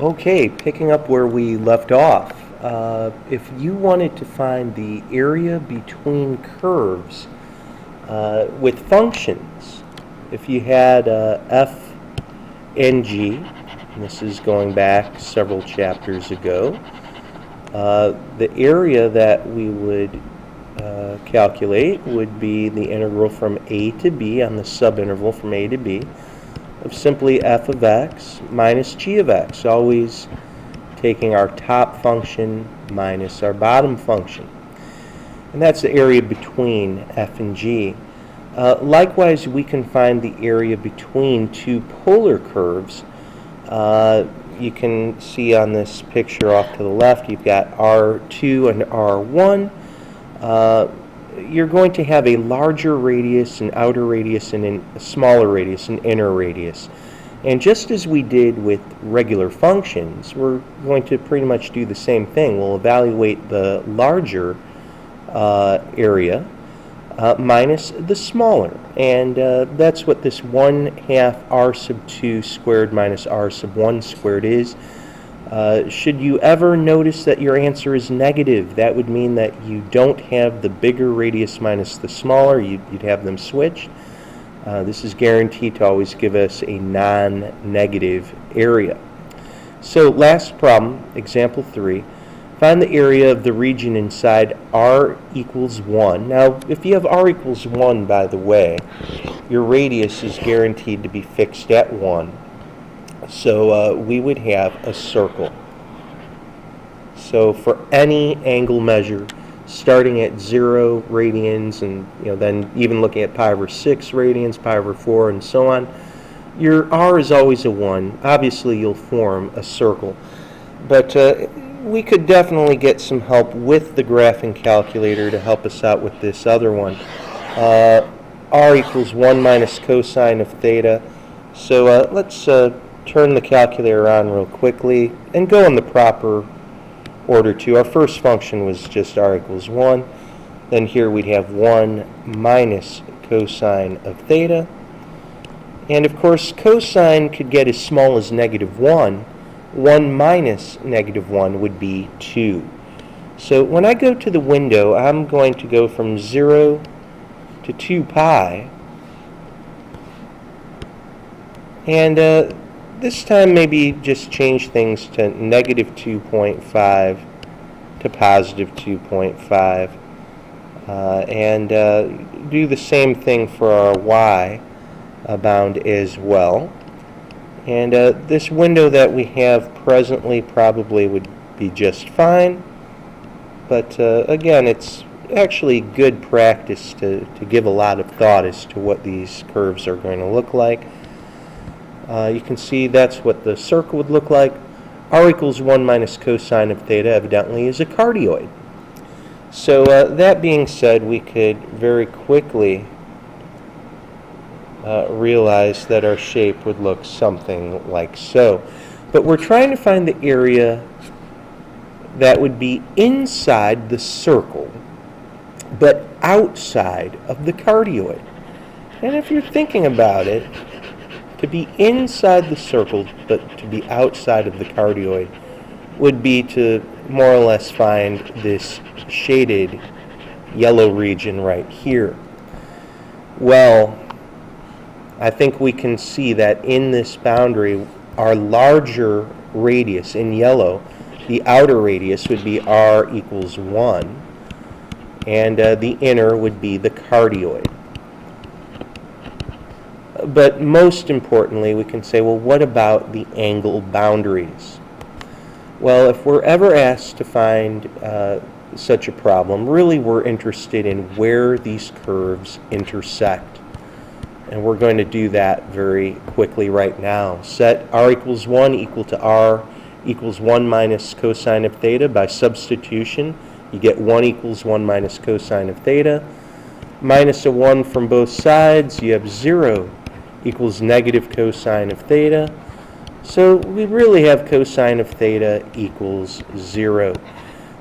Okay, picking up where we left off. If you wanted to find the area between curves with functions, if you had f and g, and this is going back several chapters ago, the area that we would calculate would be the integral from a to b on the subinterval from a to b of simply f of x minus g of x, always taking our top function minus our bottom function. And that's the area between f and g. Likewise, we can find the area between two polar curves. You can see on this picture off to the left, you've got R2 and R1. You're going to have a larger radius, an outer radius, and a smaller radius, an inner radius. And just as we did with regular functions, we're going to pretty much do the same thing. We'll evaluate the larger area minus the smaller. And that's what this 1/2 r sub 2 squared minus r sub 1 squared is. Should you ever notice that your answer is negative, that would mean that you don't have the bigger radius minus the smaller. You'd have them switched. This is guaranteed to always give us a non-negative area. So last problem, example 3. Find the area of the region inside r equals 1. Now, if you have r equals 1, by the way, your radius is guaranteed to be fixed at 1. So we would have a circle. So for any angle measure, starting at 0 radians, and then even looking at pi over 6 radians, pi over 4, and so on, your r is always a 1. Obviously, you'll form a circle. But we could definitely get some help with the graphing calculator to help us out with this other one. R equals 1 minus cosine of theta. So let's turn the calculator on real quickly and go in the proper order too. Our first function was just r equals 1. Then here we'd have 1 minus cosine of theta. And of course, cosine could get as small as -1. 1 minus -1 would be 2. So when I go to the window, I'm going to go from 0 to 2 pi. And this time maybe just change things to -2.5 to +2.5. And do the same thing for our y bound as well. And this window that we have presently probably would be just fine. But again, it's actually good practice to give a lot of thought as to what these curves are going to look like. You can see that's what the circle would look like. R equals 1 minus cosine of theta evidently is a cardioid. So that being said, we could very quickly realize that our shape would look something like so. But we're trying to find the area that would be inside the circle, but outside of the cardioid. And if you're thinking about it, to be inside the circle, but to be outside of the cardioid, would be to more or less find this shaded yellow region right here. Well, I think we can see that in this boundary, our larger radius in yellow, the outer radius would be r equals 1, and the inner would be the cardioid. But most importantly, we can say, well, what about the angle boundaries? Well, if we're ever asked to find such a problem, really we're interested in where these curves intersect. And we're going to do that very quickly right now. Set r equals 1 equal to r equals 1 minus cosine of theta. By substitution, you get 1 equals 1 minus cosine of theta. Minus a 1 from both sides, you have 0 equals negative cosine of theta. So we really have cosine of theta equals 0.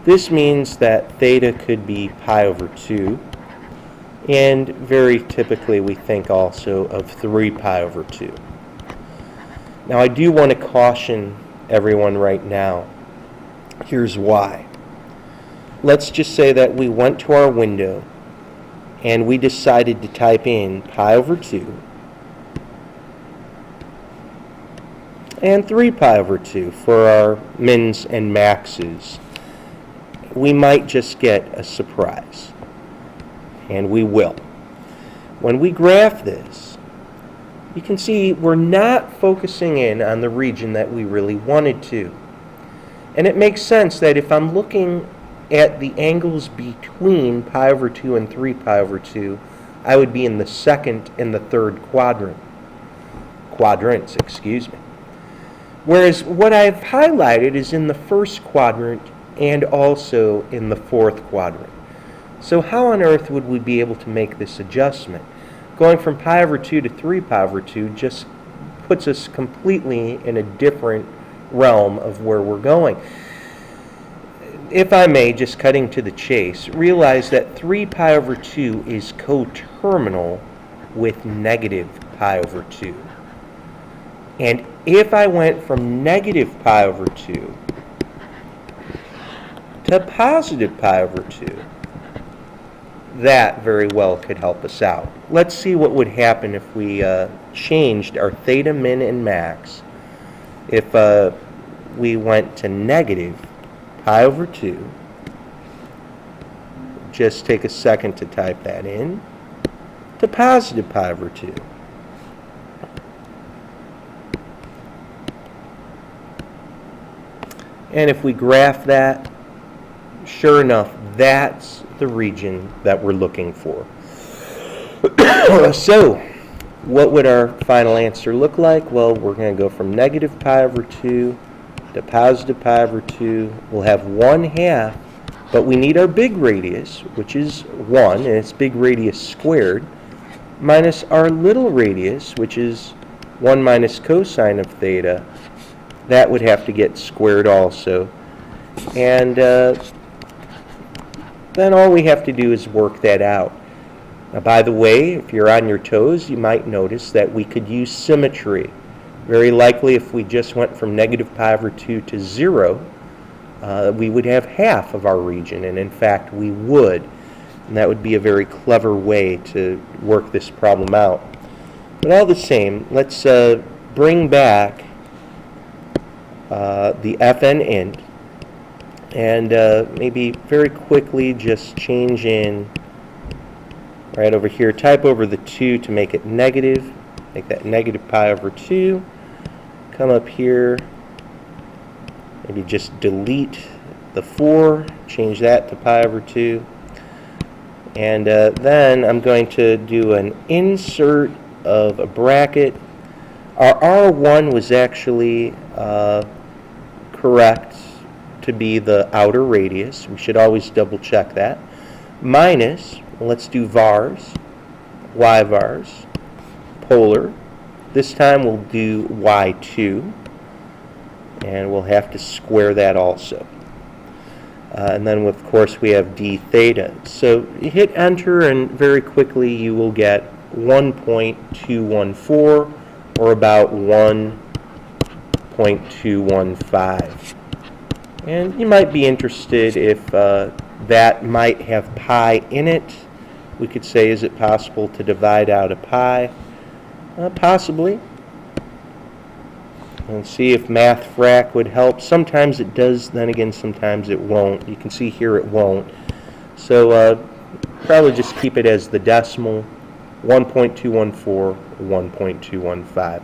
This means that theta could be pi over 2. And very typically we think also of 3 pi over 2. Now I do want to caution everyone right now. Here's why. Let's just say that we went to our window and we decided to type in pi over 2 and 3 pi over 2 for our mins and maxes. We might just get a surprise, and we will. When we graph this, you can see we're not focusing in on the region that we really wanted to. And it makes sense that if I'm looking at the angles between pi over 2 and 3 pi over 2, I would be in the second and the third quadrants, excuse me. Whereas what I've highlighted is in the first quadrant and also in the fourth quadrant. So how on earth would we be able to make this adjustment? Going from pi over 2 to 3 pi over 2 just puts us completely in a different realm of where we're going. If I may, just cutting to the chase, realize that 3 pi over 2 is coterminal with negative pi over 2. And if I went from negative pi over 2 to positive pi over 2, that very well could help us out. Let's see what would happen if we changed our theta min and max. If we went to negative pi over 2, just take a second to type that in, to positive pi over 2. And if we graph that, sure enough, that's the region that we're looking for. So, what would our final answer look like? Well, we're going to go from negative pi over 2 to positive pi over 2. We'll have 1/2, but we need our big radius, which is 1, and it's big radius squared, minus our little radius, which is 1 minus cosine of theta. That would have to get squared also. And then all we have to do is work that out. Now, by the way, if you're on your toes, you might notice that we could use symmetry. Very likely, if we just went from negative pi over 2 to 0, we would have half of our region, and in fact, we would. And that would be a very clever way to work this problem out. But all the same, let's bring back the fn int, and maybe very quickly just change in right over here, type over the 2 to make it negative, make that negative pi over 2, come up here, maybe just delete the 4, change that to pi over 2, and then I'm going to do an insert of a bracket. Our R1 was actually correct to be the outer radius. We should always double check that. Minus, let's do vars, y vars, polar. This time we'll do y2, and we'll have to square that also. And then of course we have d theta. So you hit enter and very quickly you will get 1.214, or about 1.215. And you might be interested if that might have pi in it. We could say, is it possible to divide out a pi? Possibly. And see if math frac would help. Sometimes it does, then again sometimes it won't. You can see here it won't. So probably just keep it as the decimal, 1.214, 1.215.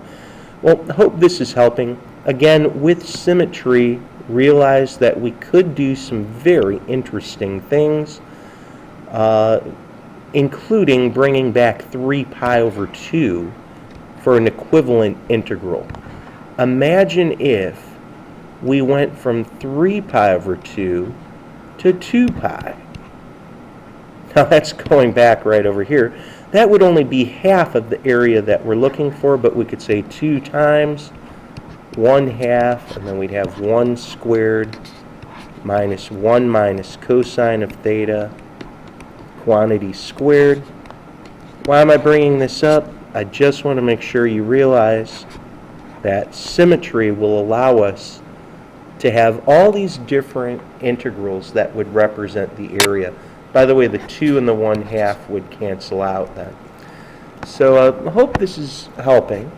Well, I hope this is helping. Again, with symmetry, realize that we could do some very interesting things, including bringing back 3 pi over 2 for an equivalent integral. Imagine if we went from 3 pi over 2 to 2 pi. Now that's going back right over here. That would only be half of the area that we're looking for, but we could say 2 times 1/2, and then we'd have 1 squared minus 1 minus cosine of theta, quantity squared. Why am I bringing this up? I just want to make sure you realize that symmetry will allow us to have all these different integrals that would represent the area. By the way, the 2 and the 1/2 would cancel out then. So I hope this is helping.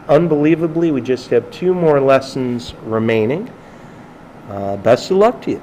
Unbelievably, we just have 2 more lessons remaining. Best of luck to you.